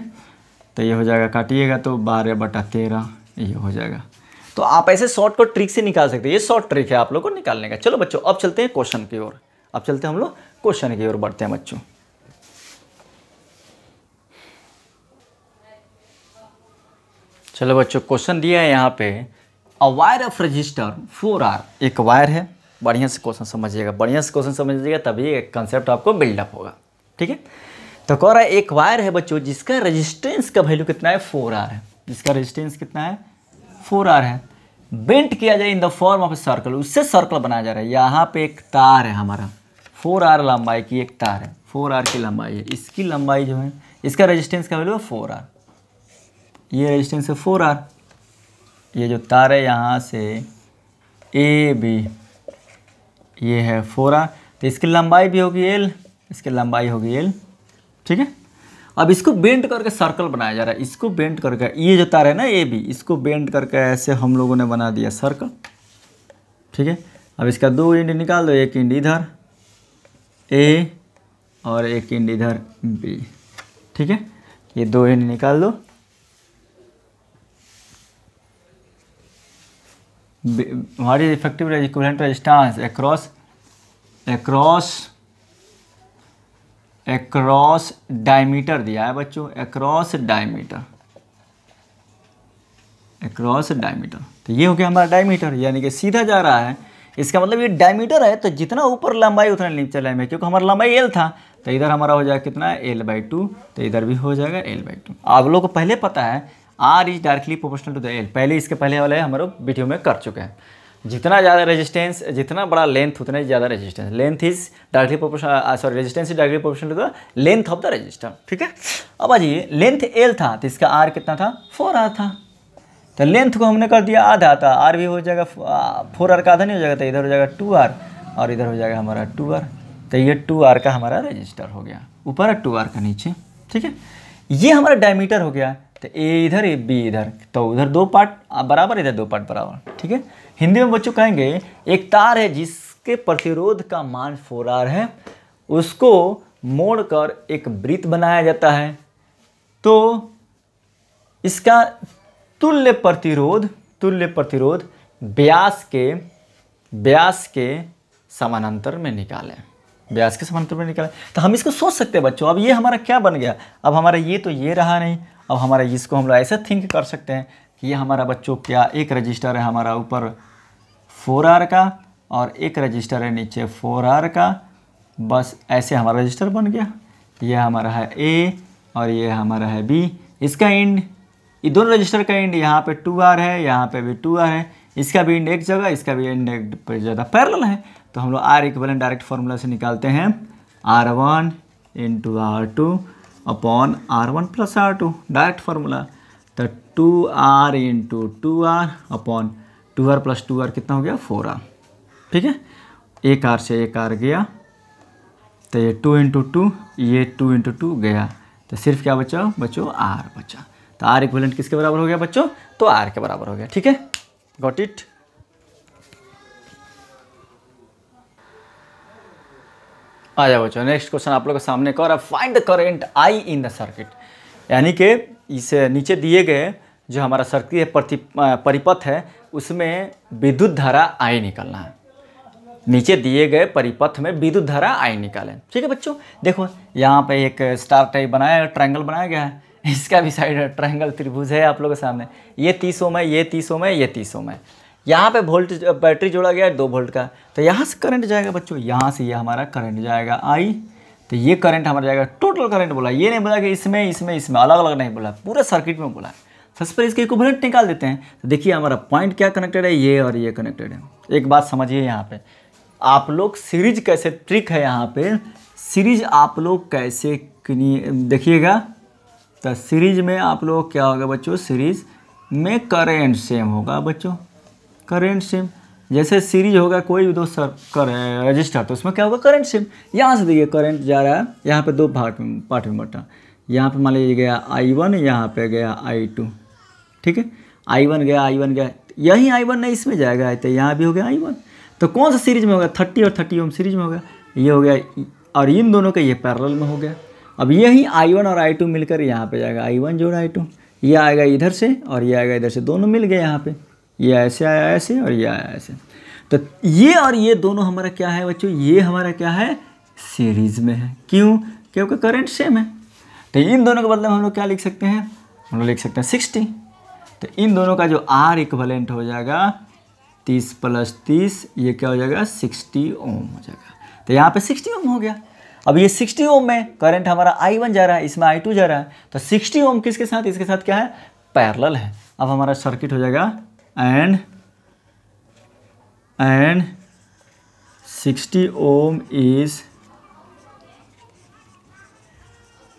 A: तो ये हो जाएगा, काटिएगा तो 12/13 ये हो जाएगा। तो आप ऐसे शॉर्टकट ट्रिक से निकाल सकते हैं, ये शॉर्ट ट्रिक है आप लोगों को निकालने का। चलो बच्चों, अब चलते हैं क्वेश्चन की ओर, अब चलते हैं हम लोग क्वेश्चन की ओर बढ़ते हैं बच्चों। चलो बच्चों, क्वेश्चन दिया है यहाँ पे, a wire of register 4R, एक वायर है, बढ़िया से क्वेश्चन समझिएगा, बढ़िया से क्वेश्चन समझिएगा तभी एक कंसेप्ट आपको बिल्डअप होगा। ठीक है, तो कह रहा है एक वायर है बच्चों जिसका रेजिस्टेंस का वैल्यू कितना है 4R है, जिसका रेजिस्टेंस कितना है 4R है, बेंट किया जाए in the form of a circle, उससे सर्कल बनाया जा रहा है। यहाँ पे एक तार है हमारा 4R लंबाई की, एक तार है 4R की लंबाई है, इसकी लंबाई जो है इसका रेजिस्टेंस का वैल्यू है 4R, ये रेजिस्टेंस है 4R। ये जो तार है यहाँ से ए बी, ये है 4R, तो इसकी लंबाई भी होगी L, इसकी लंबाई होगी L, ठीक है। अब इसको बेंड करके सर्कल बनाया जा रहा है, इसको बेंड करके, ये जो तार है ना ए बी, इसको बेंड करके ऐसे हम लोगों ने बना दिया सर्कल, ठीक है। अब इसका 2 एंड निकाल दो, एक एंड इधर ए और एक एंड इधर बी, ठीक है। ये 2 एंड निकाल दो, what is effective equivalent resistance across diameter दिया है बच्चों, अक्रॉस डायमीटर, तो ये हो गया हमारा डायमीटर, यानी कि सीधा जा रहा है। इसका मतलब ये डायमीटर है, तो जितना ऊपर लंबाई उतना नीचे लंबाई, क्योंकि हमारा लंबाई L था, तो इधर हमारा हो जाएगा कितना L/2, तो इधर भी हो जाएगा L/2। आप लोगों को पहले पता है R is directly proportional to the L, पहले इसके पहले वाले हमारे वीडियो में कर चुके हैं। जितना ज़्यादा रेजिस्टेंस, जितना बड़ा लेंथ उतना ही ज़्यादा resistance, length is directly proportional, sorry resistance is directly proportional to the length of the resistor, ठीक है। अब आ जाइए, लेंथ L था तो इसका R कितना था, 4R था, तो लेंथ को हमने कर दिया आधा, था R भी हो जाएगा 4R का आधा नहीं हो जाएगा, तो इधर हो जाएगा 2R और इधर हो जाएगा हमारा 2R, तो ये 2R का हमारा रजिस्टर हो गया, ऊपर है 2R का नीचे, ठीक है। ये हमारा डायमीटर हो गया, तो ए इधर ए बी इधर, तो उधर 2 पार्ट बराबर, इधर 2 पार्ट बराबर, ठीक है। हिंदी में बच्चों कहेंगे एक तार है जिसके प्रतिरोध का मान 4R है, उसको मोड़कर एक वृत्त बनाया जाता है, तो इसका तुल्य प्रतिरोध व्यास के समानांतर में निकालें, व्यास के समानांतर में निकालें। तो हम इसको सोच सकते हैं बच्चों, अब ये हमारा क्या बन गया, अब हमारा ये तो ये रहा नहीं, अब हमारा इसको हम लोग ऐसे थिंक कर सकते हैं कि ये हमारा बच्चों क्या, एक रजिस्टर है हमारा ऊपर 4R का और एक रजिस्टर है नीचे 4R का, बस ऐसे हमारा रजिस्टर बन गया। ये हमारा है A और ये हमारा है B, इसका एंड, ये दोनों रजिस्टर का एंड यहाँ पे 2R है, यहाँ पे भी 2R है, इसका भी एंड एक जगह, इसका भी एंड एक जगह पैरेलल है, तो हम लोग R इक्विवेलेंट डायरेक्ट फार्मूला से निकालते हैं, R1 × R2 upon R1 + R2, direct formula, तो 2R × 2R upon 2R + 2R कितना हो गया 4R, ठीक है। एक R से एक R गया, तो ये 2 × 2, ये 2 × 2 गया, तो सिर्फ क्या बचा बच्चों, R बचा, तो R इक्विवेलेंट किसके बराबर हो गया बच्चों, तो R के बराबर हो गया, ठीक है, गॉट इट। आ जाओ बच्चों, नेक्स्ट क्वेश्चन आप लोगों के सामने एक और है, find the current I in the circuit, यानी कि इस नीचे दिए गए जो हमारा सर्किट परिपथ है उसमें विद्युत धारा I निकालना है, नीचे दिए गए परिपथ में विद्युत धारा I निकालें, ठीक है बच्चों। देखो यहाँ पे एक स्टार टाइप बनाया, ट्रायंगल बनाया गया है, इसका भी साइड ट्रायंगल त्रिभुज है आप लोगों के सामने, ये 30 ओम है, ये 30 ओम है, ये 30 ओम है, यहाँ पे वोल्टेज बैटरी जोड़ा गया है 2 वोल्ट का, तो यहाँ से करंट जाएगा बच्चों, यहाँ से ये हमारा करंट जाएगा I, तो ये करंट हमारा जाएगा, टोटल करंट बोला, ये नहीं बोला कि इसमें अलग अलग नहीं बोला, पूरे सर्किट में बोला। सबसे पहले इसके इक्विवेलेंट निकाल देते हैं, तो देखिए हमारा पॉइंट क्या कनेक्टेड है, ये और ये कनेक्टेड है। एक बात समझिए, यहाँ पे आप लोग सीरीज कैसे, ट्रिक है यहाँ पे, सीरीज आप लोग कैसे देखिएगा, तो सीरीज में आप लोग क्या होगा बच्चों, सीरीज में करंट सेम होगा बच्चों, करंट सेम, जैसे सीरीज होगा कोई भी दो रजिस्टर, तो उसमें क्या होगा करंट सेम। यहाँ से देखिए करंट जा रहा है, यहाँ पे 2 पार्ट में बटा, यहाँ पे मान लीजिए गया I1, यहाँ पे गया I2, ठीक है, I1 गया, यही I1 नहीं इसमें जाएगा, तो यहाँ भी हो गया I1, तो कौन सा सीरीज में होगा, 30 और 30 ओम सीरीज में होगा, ये हो गया, और इन दोनों का ये पैरेलल में हो गया। अब यही I1 और I2 मिलकर यहाँ पे जाएगा, I1 जोड़ I2, ये आएगा इधर से और ये आएगा इधर से, दोनों मिल गए यहाँ पे, ये ऐसे आया ऐसे और ये आया ऐसे, तो ये और ये दोनों हमारा क्या है बच्चों, ये हमारा क्या है, सीरीज में है, क्यों, क्योंकि करंट सेम है। तो इन दोनों के बदले में हम लोग क्या लिख सकते हैं, हम लोग लिख सकते हैं 60, तो इन दोनों का जो R इक्विवेलेंट हो जाएगा 30 + 30, ये क्या हो जाएगा 60 ओम हो जाएगा, तो यहाँ पे 60 ओम हो गया। अब ये 60 ओम में करंट हमारा I1 जा रहा है, इसमें I2 जा रहा है, तो 60 ओम किसके साथ, इसके साथ क्या है, पैरेलल है। अब हमारा सर्किट हो जाएगा and 60 ohm is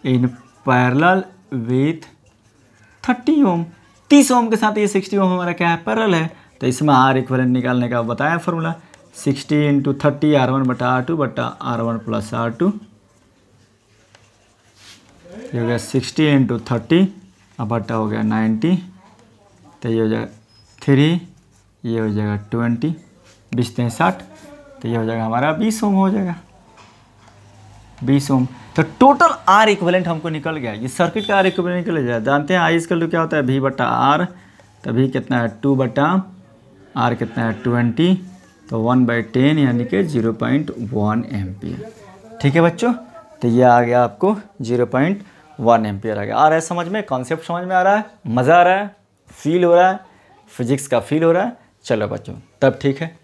A: in parallel with 30 ohm. 30 ohm के साथ ये 60 ओम हमारा क्या है, पैरेलल है। तो इसमें आर इक्विवेलेंट निकालने का बताया फॉर्मूला, 60 × 30 R1 बटा R2 बटा R1 प्लस R2। ये हो गया 60 × 30 अब बटा हो गया 90, तो ये हो जाएगा 3, ये हो जाएगा 20, 20 × 60, तो ये हो जाएगा हमारा 20 ओम हो जाएगा, 20 ओम। तो टोटल आर इक्विवेलेंट हमको निकल गया, ये सर्किट का आर इक्विवेलेंट निकल जाए। जानते हैं आई इक्वल टू क्या होता है, V बटा आर। तो V कितना है 2 बटा आर कितना है 20, तो 1/10 यानी कि 0.1 एम्पियर। ठीक है बच्चों, तो ये आ गया आपको 0.1 एम्पियर आ गया। आ रहा है समझ में, कॉन्सेप्ट समझ में आ रहा है, मज़ा आ रहा है, फील हो रहा है, फिजिक्स का फील हो रहा है। चलो बच्चों तब ठीक है।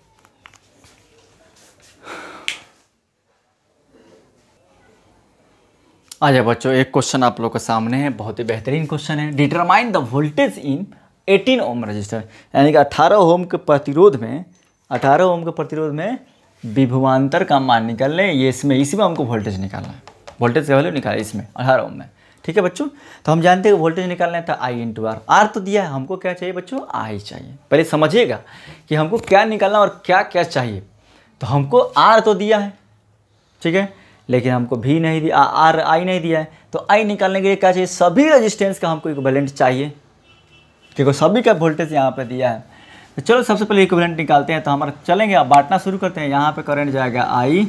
A: आ जाए बच्चों, एक क्वेश्चन आप लोगों के सामने है, बहुत ही बेहतरीन क्वेश्चन है। Determine the voltage in 18 ohm resistor, यानी कि 18 ओम के प्रतिरोध में, 18 ओम के प्रतिरोध में विभवांतर का मान निकाल लें। ये इसमें इसी में हमको वोल्टेज निकालना है, वोल्टेज का वैल्यू निकाला इसमें 18 ओम में। ठीक है बच्चों, तो हम जानते हैं वोल्टेज निकालना था I × R। आर तो दिया है, हमको क्या चाहिए बच्चों, I चाहिए। पहले समझिएगा कि हमको क्या निकालना और क्या क्या चाहिए। तो हमको R तो दिया है, ठीक है, लेकिन हमको भी नहीं दिया, आर आई नहीं दिया है। तो आई निकालने के लिए क्या चाहिए, सभी रेजिस्टेंस का हमको इक्विवेलेंट चाहिए, क्योंकि सभी का वोल्टेज यहाँ पे दिया है। तो चलो सबसे पहले इक्विवेलेंट निकालते हैं। तो हमारा चलेंगे, अब बांटना शुरू करते हैं। यहाँ पे करंट जाएगा आई,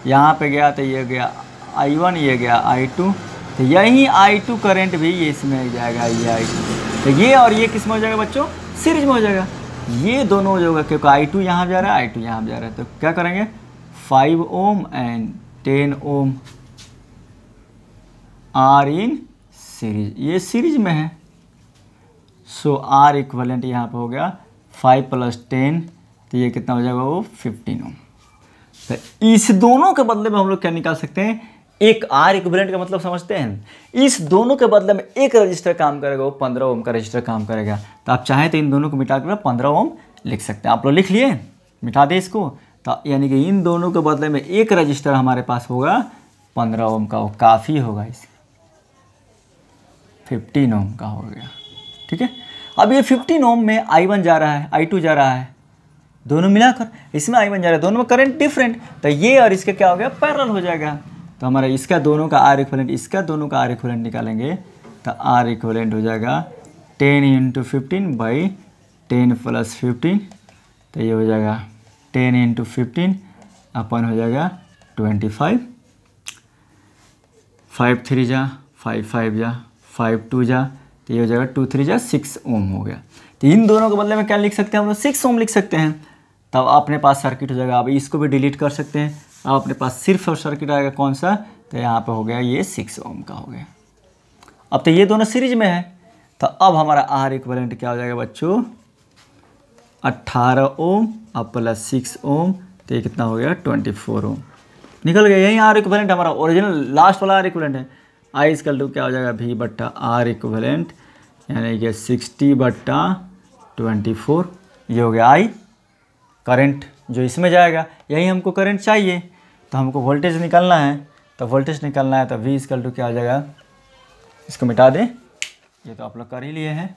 A: यहाँ पे गया तो ये गया I1, ये गया I2, तो यही I2 करंट भी ये इसमें जाएगा, ये I2। तो ये और ये किस में हो जाएगा बच्चों, सीरीज में हो जाएगा। ये दोनों हो जाएगा, क्योंकि I2 यहाँ जा रहा है, I2 यहाँ जा रहा है। तो क्या करेंगे, 5 ohm and 10 ohm are in series, ये सीरीज में है। सो आर इक्विवेलेंट यहाँ पे हो गया 5 + 10, तो ये कितना हो जाएगा, वो 15 ओम। तो इस दोनों के बदले में हम लोग क्या निकाल सकते हैं, एक आर इक्विवेलेंट का मतलब समझते हैं, इस दोनों के बदले में एक रजिस्टर काम करेगा, वो 15 ओम का रजिस्टर काम करेगा। तो आप चाहें तो इन दोनों को मिटा कर 15 ओम लिख सकते हैं। आप लोग लिख लिए, मिटा दे इसको। तो यानी कि इन दोनों के बदले में एक रजिस्टर हमारे पास होगा 15 ओम का, वो काफ़ी होगा, इस 15 ओम का हो गया। ठीक है, अब ये 15 ओम में I1 जा रहा है, I2 जा रहा है, दोनों मिलाकर इसमें I1 जा रहा है, दोनों में करंट डिफरेंट। तो ये और इसका क्या हो गया, पैरेलल हो जाएगा। तो हमारा इसका दोनों का आर इक्विवेलेंट, इसका दोनों का आर इक्विवेलेंट निकालेंगे, तो आर इक्विवेलेंट हो जाएगा 10 × 15 / 10 + 15, तो ये हो जाएगा 10 × 15 अपन हो जाएगा 25, 5 3 जा 5 5 जा 5 2 जा, तो ये हो जाएगा 2 3 जा 6 ओम हो गया। तो इन दोनों के बदले में क्या लिख सकते हैं हम लोग, 6 ओम लिख सकते हैं। तब अपने पास सर्किट हो जाएगा। अब इसको भी डिलीट कर सकते हैं, अब अपने पास सिर्फ सर्किट आएगा कौन सा, तो यहाँ पे हो गया ये 6 ओम का हो गया। अब तो ये दोनों सीरीज में है, तो अब हमारा आर इक्विवेलेंट क्या हो जाएगा बच्चों, 18 ओम अब प्लस 6 ओम, तो ये कितना हो गया 24 ओम निकल गया। यही आर इक्विवेलेंट हमारा ओरिजिनल लास्ट वाला आर इक्विवेलेंट है। आई इसकल टू क्या हो जाएगा, V बट्टा आर इक्विवेलेंट, यानी कि 60 बट्टा 24, ये हो गया आई करंट जो इसमें जाएगा। यही हमको करंट चाहिए, तो हमको वोल्टेज निकालना है। तो वोल्टेज निकालना है तो V इसकल टू क्या हो जाएगा, इसको मिटा दें, ये तो आप लोग कर ही लिए हैं।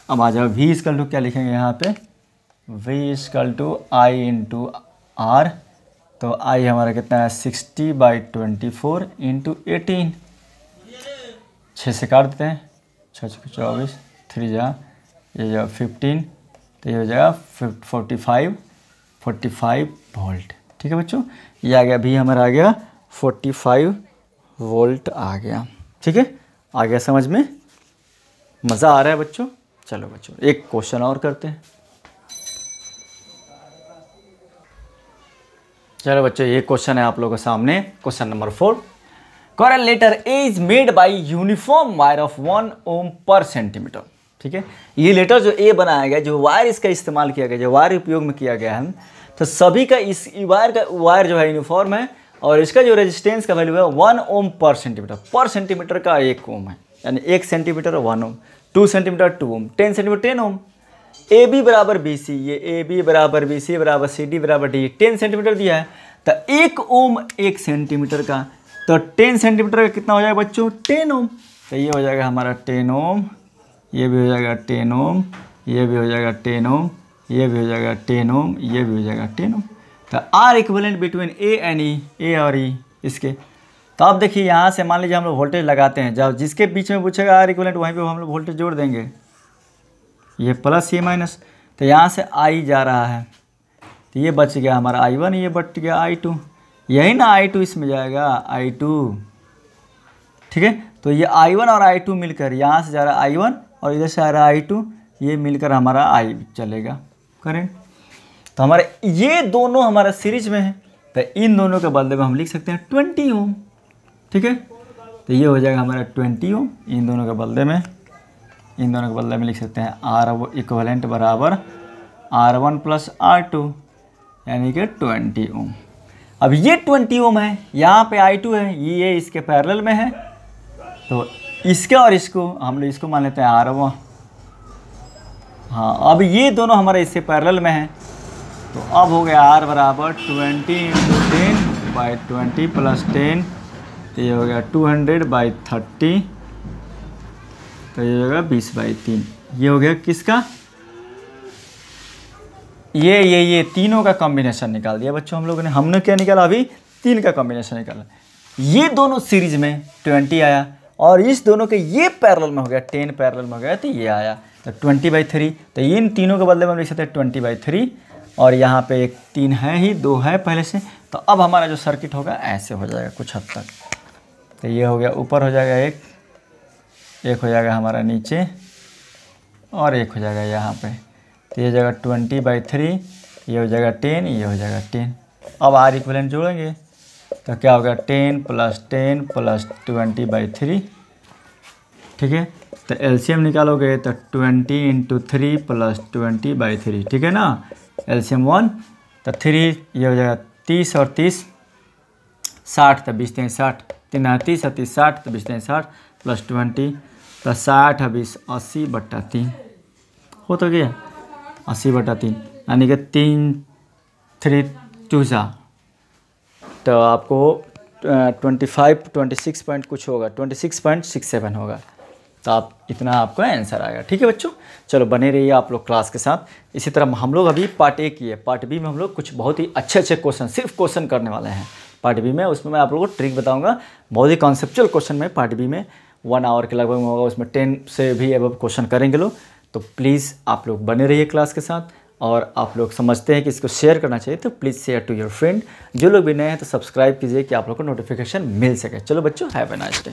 A: अब आ जाओ V इसकल टू क्या लिखेंगे यहाँ पे, V equal to I × R। तो I हमारा कितना है 60/24 × 18, 6 से काट देते हैं, 6 × 24, 3 जा, ये जाएगा 15, तो ये हो जाएगा 45 वोल्ट। ठीक है बच्चों, ये आ गया V हमारा आ गया 45 वोल्ट आ गया। ठीक है, आ गया समझ में, मज़ा आ रहा है बच्चों। चलो बच्चों एक क्वेश्चन और करते हैं। चलो बच्चों ये क्वेश्चन है आप लोगों के सामने, question number 4। कोरेलेटर A is made by uniform wire of 1 ओम पर सेंटीमीटर। ठीक है, ये लेटर जो A बनाया गया, जो वायर इसका इस्तेमाल किया गया, जो वायर उपयोग में किया गया है, तो सभी का इस वायर जो है यूनिफॉर्म है, और इसका जो रेजिस्टेंस का वैल्यू है 1 ओम पर सेंटीमीटर। पर सेंटीमीटर का 1 ओम है, यानी 1 सेंटीमीटर 1 ओम, 2 सेंटीमीटर 2 ओम, 10 सेंटीमीटर 10 ओम। AB बराबर BC, ये AB बराबर BC बराबर CD बराबर D, 10 सेंटीमीटर दिया है। तो 1 ओम 1 सेंटीमीटर का, तो 10 सेंटीमीटर का कितना हो जाएगा बच्चों? 10 ओम। तो ये हो जाएगा हमारा 10 ओम, ये भी हो जाएगा 10 ओम, ये भी हो जाएगा 10 ओम, ये भी हो जाएगा 10 ओम, ये भी हो जाएगा 10 ओम। तो are equivalent between A and E, A और ई इसके। तो अब देखिए यहाँ से मान लीजिए हम लोग वोल्टेज लगाते हैं, जब जिसके बीच में पूछेगा आर इक्विवेलेंट वहीं पे हम लोग वोल्टेज जोड़ देंगे, ये प्लस ये माइनस। तो यहाँ से आई जा रहा है, तो ये बच गया हमारा I1, ये बच गया I2, यही ना I2 इसमें जाएगा I2, ठीक है। तो ये I1 और I2 मिलकर, यहाँ से जा रहा है I1 और इधर से आ रहा है I2, ये मिलकर हमारा I चलेगा करेंट। तो हमारे ये दोनों हमारा सीरीज में है, तो इन दोनों के बदले में हम लिख सकते हैं 20 ओम, ठीक है। तो ये हो जाएगा हमारा 20 ओम, इन दोनों के बदले में लिख सकते हैं R इक्विवेलेंट बराबर R1 प्लस R2 यानी कि 20 ओम। अब ये 20 ओम है, यहाँ पे I2 है, ये इसके पैरेलल में है, तो इसके और इसको हम लोग इसको मान लेते हैं R1। हाँ, अब ये दोनों हमारे इससे पैरेलल में हैं, तो अब हो गया R बराबर 20 × 10/20 प्लस 10, तो ये हो गया 200/30, तो ये हो गया 20/3। ये हो गया किसका? ये तीनों का कॉम्बिनेशन निकाल दिया बच्चों हम लोगों ने। हमने क्या निकाला? अभी 3 का कॉम्बिनेशन निकाला। ये दोनों सीरीज में 20 आया और इस दोनों के ये पैरेलल में हो गया, 10 पैरेलल में हो गया, तो ये आया, तो 20/3। तो इन तीनों के बदले में हम लिख सकते हैं 20/3, और यहाँ पे एक 3 है ही, 2 है पहले से। तो अब हमारा जो सर्किट होगा ऐसे हो जाएगा कुछ हद तक। तो ये हो गया, ऊपर हो जाएगा एक हो जाएगा हमारा नीचे, और एक हो जाएगा यहाँ पे। तो ये हो जाएगा 20/3, ये हो जाएगा 10, ये हो जाएगा 10। अब आर इक्विवेलेंट जोड़ेंगे तो क्या होगा? 10 + 10 + 20/3, ठीक है। तो एलसीएम निकालोगे तो 20 × 3 + 20/3, ठीक है ना। एलसीएम 1 तो 3, ये हो जाएगा 30 और 30 60, तो 20 × 60, 3 30 और 30 60, तो 20 × 60 + 20 तो 60 और 20 80/3 हो तो गया 80/3, यानी कि 3 3 2 तो आपको 26 पॉइंट कुछ होगा, 26.67 होगा। तो आप इतना आपका आंसर आएगा, ठीक है बच्चों। चलो बने रहिए आप लोग क्लास के साथ। इसी तरह हम लोग अभी पार्ट ए की है, पार्ट बी में हम लोग कुछ बहुत ही अच्छे क्वेश्चन, सिर्फ क्वेश्चन करने वाले हैं पार्ट बी में। उसमें मैं आप लोगों को ट्रिक बताऊंगा, बहुत ही कॉन्सेप्चुअल क्वेश्चन में पार्ट बी में 1 आवर के लगभग होगा, उसमें 10 से भी अब क्वेश्चन करेंगे लोग। तो प्लीज़ आप लोग बने रहिए क्लास के साथ, और आप लोग समझते हैं कि इसको शेयर करना चाहिए तो please share to your friend. जो लोग भी नए हैं तो सब्सक्राइब कीजिए कि आप लोग को नोटिफिकेशन मिल सके। चलो बच्चों, हैव ए नाइस डे।